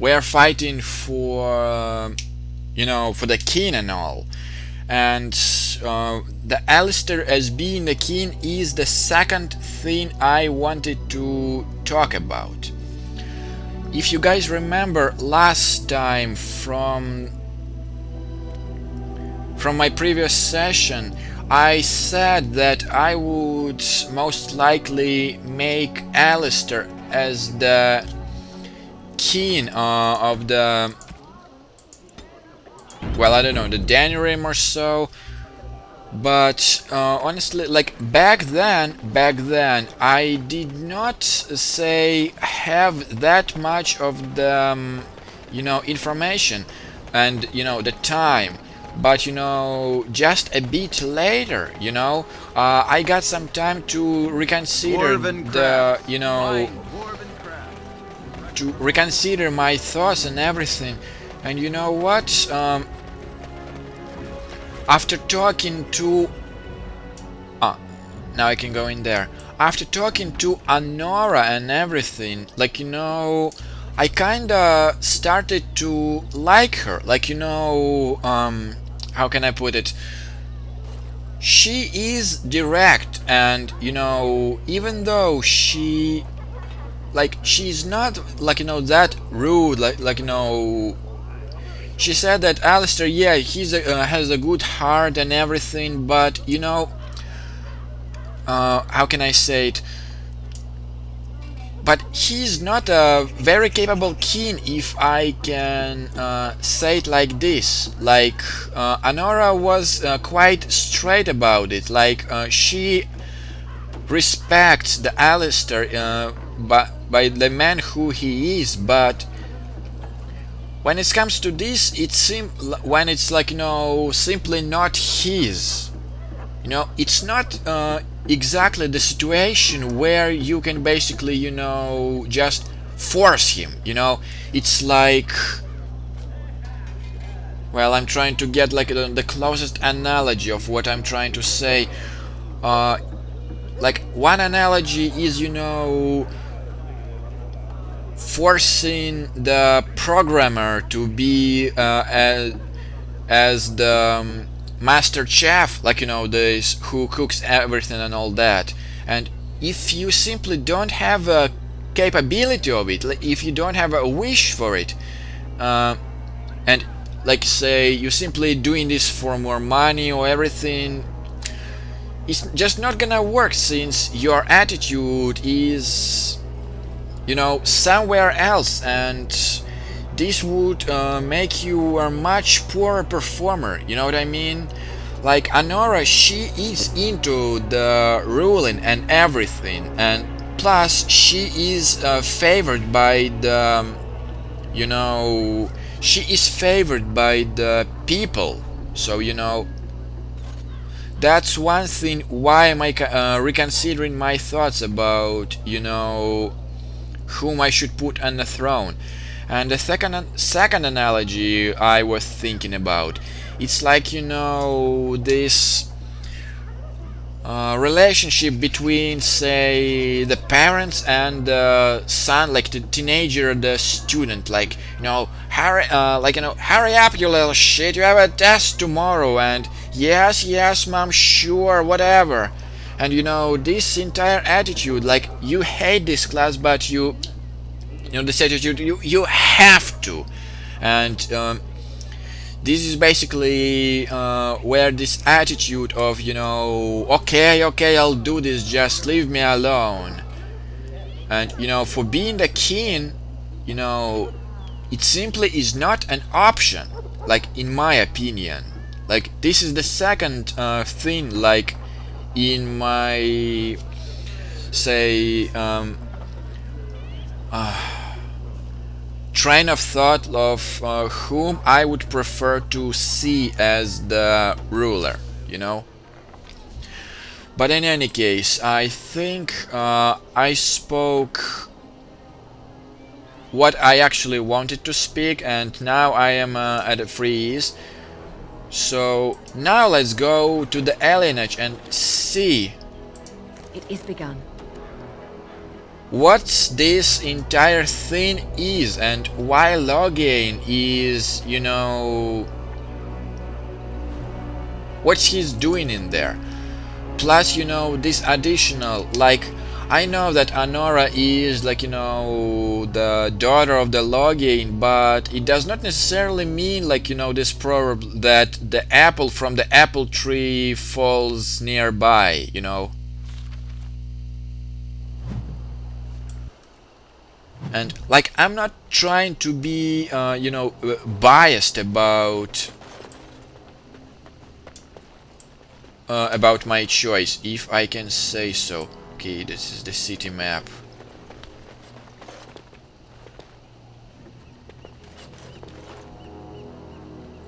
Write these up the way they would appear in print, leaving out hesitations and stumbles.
we're fighting for, you know, for the king and all. And the Alistair as being the king is the second thing I wanted to talk about. If you guys remember last time from my previous session, I said that I would most likely make Alistair as the king of the, well, I don't know, the Danurim or so. But honestly, like back then I did not say have that much of the you know, information and, you know, the time. But, you know, just a bit later, you know, I got some time to reconsider the, you know, to reconsider my thoughts and everything. And you know what? After talking to... now I can go in there. After talking to Anora and everything, like, you know, I kinda started to like her. Like, you know, how can I put it? She is direct, and, you know, even though she... like, she's not, like, you know, that rude, like, you know... She said that Alistair, yeah, he's has a good heart and everything, but, you know, how can I say it? But he's not a very capable king, if I can say it like this. Like, Anora was quite straight about it. Like, she respects the Alistair by the man who he is, but when it comes to this, when it's like, you know, simply not his, you know, it's not exactly the situation where you can basically, you know, just force him, you know. It's like, well, I'm trying to get like the closest analogy of what I'm trying to say. Like, one analogy is, you know, forcing the programmer to be as the master chef, like, you know, this who cooks everything and all that. And if you simply don't have a capability of it, like if you don't have a wish for it, and like say you simply doing this for more money or everything, it's just not gonna work, since your attitude is, you know, somewhere else, and this would make you a much poorer performer, you know what I mean? Like, Anora, she is into the ruling and everything, and plus she is favored by the, you know, she is favored by the people. So, you know, that's one thing why am I reconsidering my thoughts about, you know, whom I should put on the throne. And the second analogy I was thinking about, it's like, you know, this relationship between, say, the parents and the son, like the teenager, the student, like, you know, hurry, like, you know, hurry up, you little shit, you have a test tomorrow, and yes, mom, sure, whatever. And, you know, this entire attitude, like, you hate this class, but you know, this attitude, you have to. And this is basically where this attitude of, you know, okay, I'll do this, just leave me alone. And, you know, for being the king, you know, it simply is not an option, like, in my opinion. Like, this is the second thing, like, in my, say, train of thought of whom I would prefer to see as the ruler, you know. But in any case, I think I spoke what I actually wanted to speak, and now I am at a free ease. So now let's go to the Alienage and see. It is begun. what this entire thing is and why Logain is, you know, what he's doing in there. Plus, you know, this additional, like, I know that Anora is, like, you know, the daughter of the Logain, but it does not necessarily mean, like, you know, this proverb that the apple from the apple tree falls nearby, you know. And, like, I'm not trying to be, you know, biased about my choice, if I can say so. Okay, this is the city map.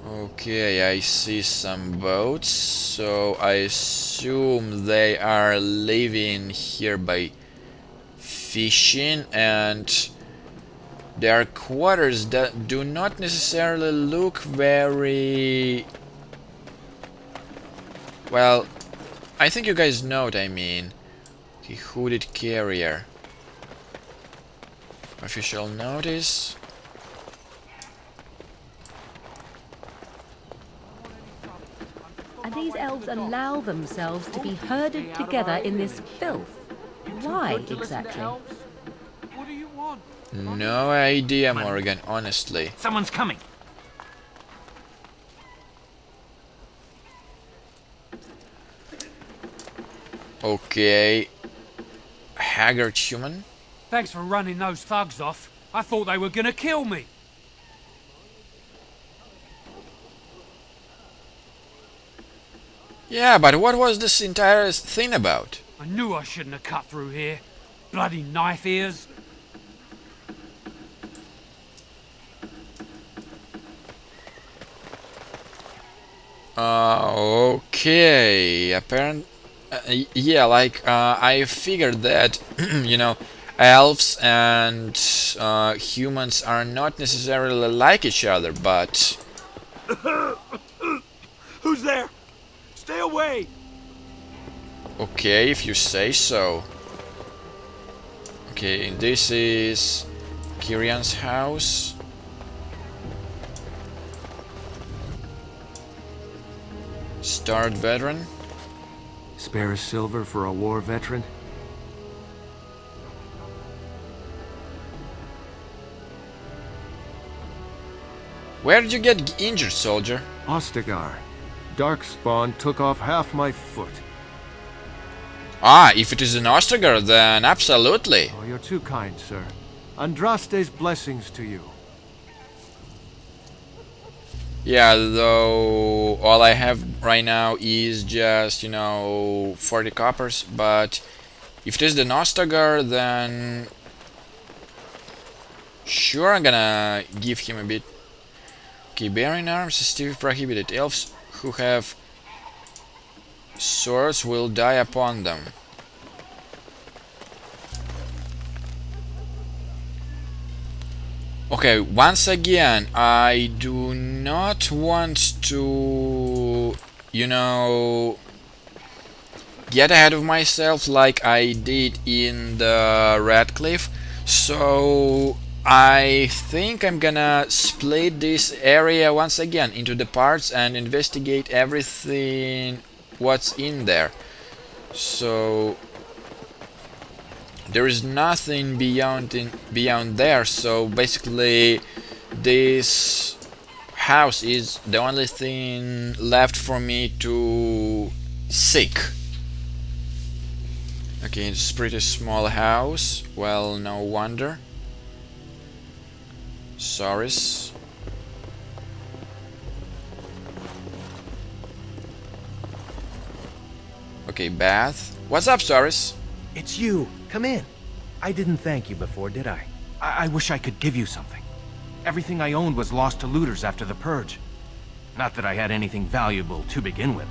Okay, I see some boats, so I assume they are living here by fishing, and their quarters that do not necessarily look very well. I think you guys know what I mean. Okay, hooded carrier. Official notice. And these elves allow themselves to be herded together in this filth. Why exactly? What do you want? No idea, Morgan, honestly. Someone's coming. Okay. Haggard human. Thanks for running those thugs off. I thought they were gonna kill me. Yeah, but what was this entire thing about? I knew I shouldn't have cut through here. Bloody knife ears. Okay. Yeah, like, I figured that, you know, elves and humans are not necessarily like each other, but... Who's there? Stay away! Okay, if you say so. Okay, this is Kirian's house. Starred veteran. Spare a silver for a war veteran? Where did you get injured, soldier? Ostagar. Darkspawn took off half my foot. Ah, if it is an Ostagar, then absolutely. Oh, you're too kind, sir. Andraste's blessings to you. Yeah, though all I have right now is just, you know, 40 coppers, but if it is the Nostagar, then sure, I'm gonna give him a bit. Okay, bearing arms is still prohibited. Elves who have swords will die upon them. Okay, once again, I do not want to, you know, get ahead of myself like I did in the Radcliffe, so I think I'm gonna split this area once again into the parts and investigate everything what's in there. So there is nothing beyond there, so basically this house is the only thing left for me to seek. Okay, it's a pretty small house. Well, no wonder. Saris. Okay, bath. What's up, Saris? It's you. Come in. I didn't thank you before, did I? I wish I could give you something. Everything I owned was lost to looters after the purge. Not that I had anything valuable to begin with.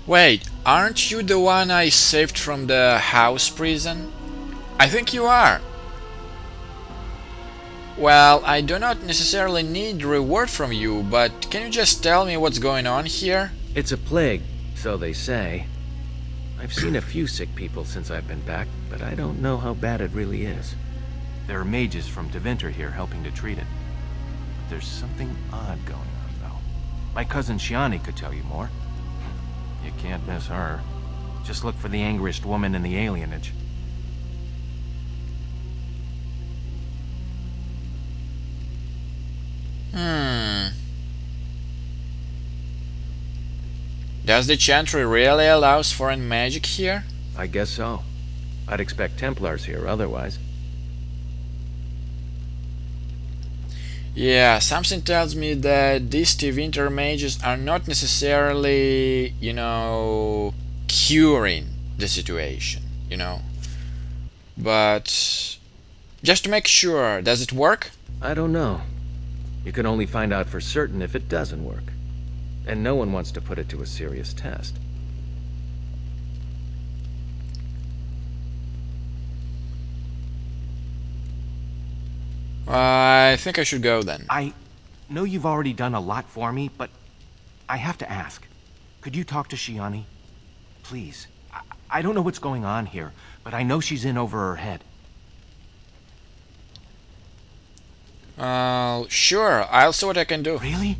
Wait, aren't you the one I saved from the house prison? I think you are. Well, I do not necessarily need reward from you, but can you just tell me what's going on here? It's a plague, so they say. I've seen a few sick people since I've been back, but I don't know how bad it really is. There are mages from Deventer here helping to treat it. But there's something odd going on, though. My cousin Shiani could tell you more. You can't miss her. Just look for the angriest woman in the Alienage. Does the Chantry really allows foreign magic here? I guess so. I'd expect Templars here otherwise. Yeah, something tells me that these Winter mages are not necessarily, you know, curing the situation, you know. But just to make sure, does it work? I don't know. You can only find out for certain if it doesn't work. And no one wants to put it to a serious test. I think I should go then. I know you've already done a lot for me, but I have to ask. Could you talk to Shiani? Please. I don't know what's going on here, but I know she's in over her head. Sure. I'll see what I can do. Really?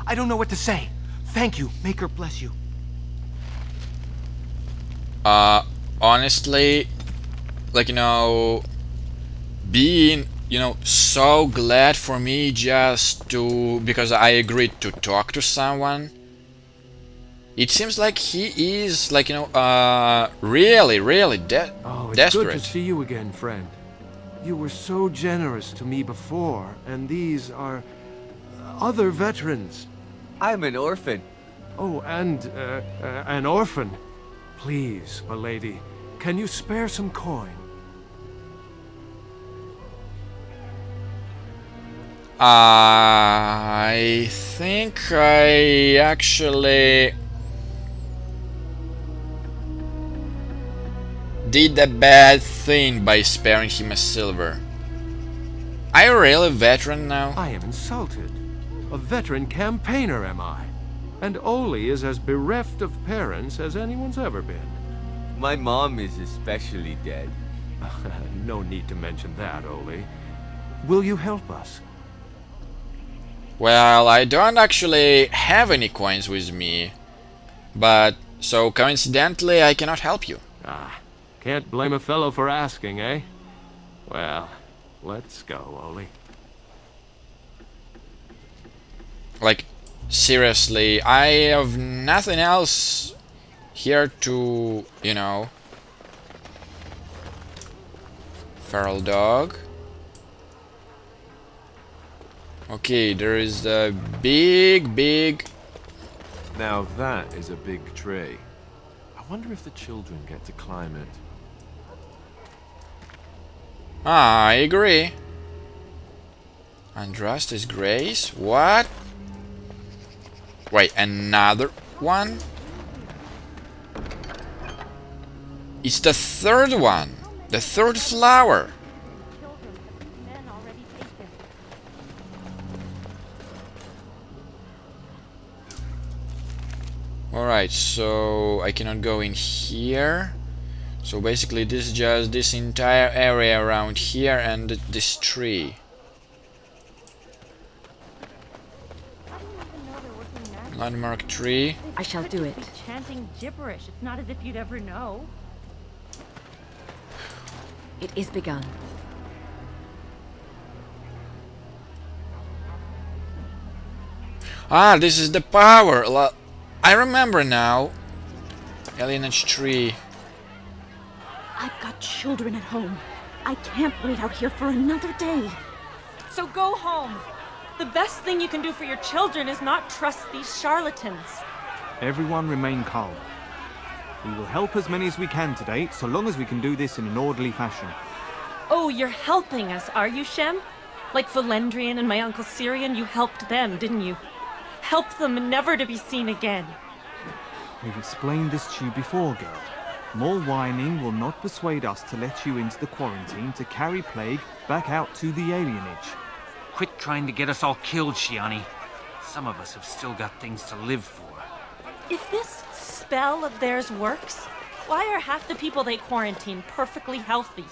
I don't know what to say. Thank you. Make her bless you. Honestly, like, you know, being, you know, so glad for me just to, because I agreed to talk to someone. It seems like he is, like, you know, really, really Oh, it's desperate. good to see you again, friend. You were so generous to me before, and these are other veterans. I'm an orphan. Oh, and an orphan. Please, milady, can you spare some coin? I think I actually did a bad thing by sparing him a silver. Are you really a veteran now? I am insulted. A veteran campaigner, am I? And Oli is as bereft of parents as anyone's ever been. My mom is especially dead. No need to mention that, Oli. Will you help us? Well, I don't actually have any coins with me, but so coincidentally I cannot help you. Ah, can't blame a fellow for asking, eh? Well, let's go, Oli. Like, seriously, I have nothing else here to, you know. Feral dog. Okay, there is a big... Now that is a big tree. I wonder if the children get to climb it. Ah, I agree. Andraste's Grace? What? Wait, another one? It's the third one. The third flower. Alright, so I cannot go in here. So basically this is just this entire area around here and this tree. Landmark tree. I shall do it. Chanting gibberish. It's not as if you'd ever know. It is begun. Ah, this is the power. I remember now. Alienage tree. I've got children at home. I can't wait out here for another day. So go home. The best thing you can do for your children is not trust these charlatans. Everyone remain calm. We will help as many as we can today, so long as we can do this in an orderly fashion. Oh, you're helping us, are you, Shem? Like Valendrian and my uncle Syrian, you helped them, didn't you? Help them never to be seen again. We've explained this to you before, girl. More whining will not persuade us to let you into the quarantine to carry plague back out to the alienage. Quit trying to get us all killed, Shiani. Some of us have still got things to live for. If this spell of theirs works, Why are half the people they quarantine perfectly healthy?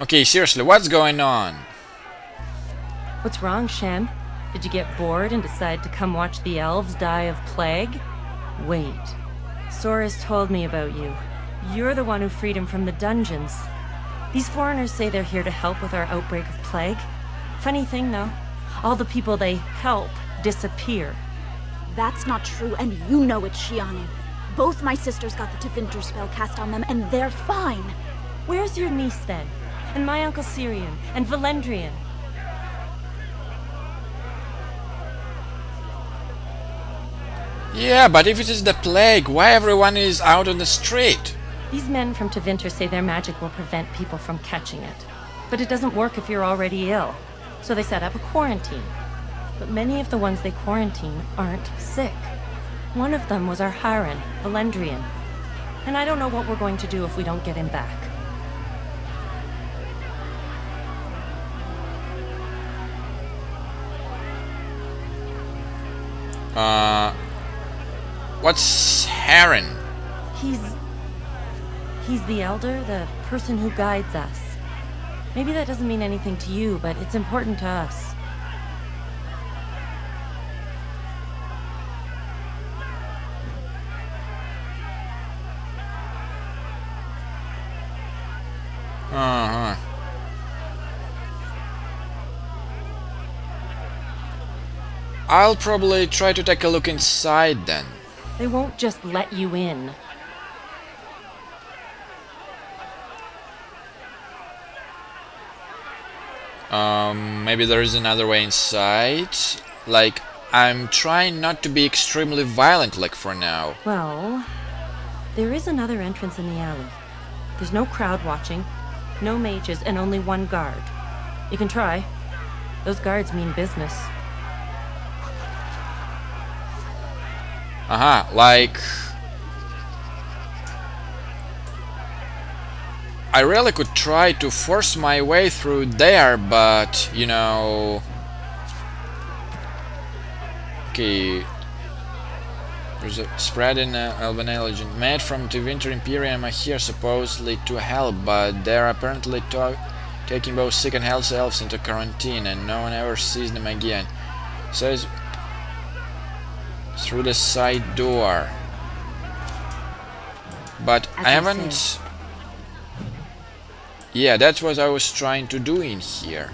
Okay, seriously, what's going on? What's wrong, Shem? Did you get bored and decide to come watch the elves die of plague? Wait. Sora's told me about you. You're the one who freed him from the dungeons. These foreigners say they're here to help with our outbreak of plague. Funny thing, though, all the people they help disappear. That's not true, and you know it, Shiani. Both my sisters got the Tevinter spell cast on them, and they're fine. Where's your niece, then? And my Uncle Syrian? And Valendrian? Yeah, but if it is the plague, why everyone is out on the street? These men from Tevinter say their magic will prevent people from catching it. But it doesn't work if you're already ill. So they set up a quarantine. But many of the ones they quarantine aren't sick. One of them was our Hiren, Valendrian. And I don't know what we're going to do if we don't get him back. What's Hiren? He's the elder, the person who guides us. Maybe that doesn't mean anything to you, but it's important to us. Uh-huh. I'll probably try to take a look inside then. They won't just let you in. Maybe there is another way inside. Like, I'm trying not to be extremely violent, like, for now. Well, there is another entrance in the alley. There's no crowd watching, no mages, and only one guard. You can try. Those guards mean business. Like... I really could try to force my way through there, but, you know... Okay... There's a spread in Alienage. Made from Tevinter Imperium are here supposedly to help, but they're apparently taking both sick and healthy elves into quarantine, and no one ever sees them again. Says... through the side door. But I haven't... Yeah, that's what I was trying to do in here.